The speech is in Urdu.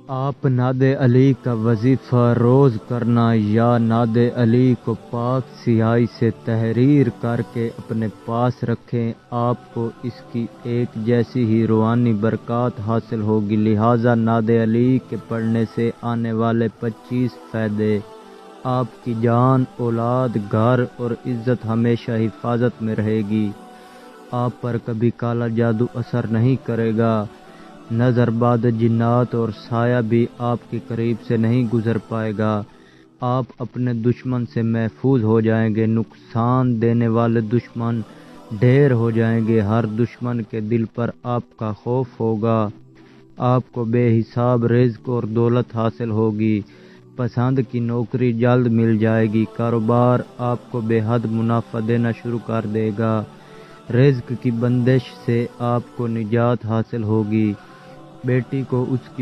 آپ ناد علی کا وظیفہ روز کرنا یا ناد علی کو پاک سیاہی سے تحریر کر کے اپنے پاس رکھیں، آپ کو اس کی ایک جیسی ہی روحانی برکات حاصل ہوگی۔ لہٰذا ناد علی کے پڑھنے سے آنے والے 25 فائدے: آپ کی جان، اولاد، گھر اور عزت ہمیشہ حفاظت میں رہے گی۔ آپ پر کبھی کالا جادو اثر نہیں کرے گا۔ نظر باد جنات اور سایہ بھی آپ کے قریب سے نہیں گزر پائے گا۔ آپ اپنے دشمن سے محفوظ ہو جائیں گے۔ نقصان دینے والے دشمن ڈھیر ہو جائیں گے۔ ہر دشمن کے دل پر آپ کا خوف ہوگا۔ آپ کو بے حساب رزق اور دولت حاصل ہوگی۔ پسند کی نوکری جلد مل جائے گی۔ کاروبار آپ کو بے حد منافع دینا شروع کر دے گا۔ رزق کی بندش سے آپ کو نجات حاصل ہوگی۔ بیٹی کو اس کی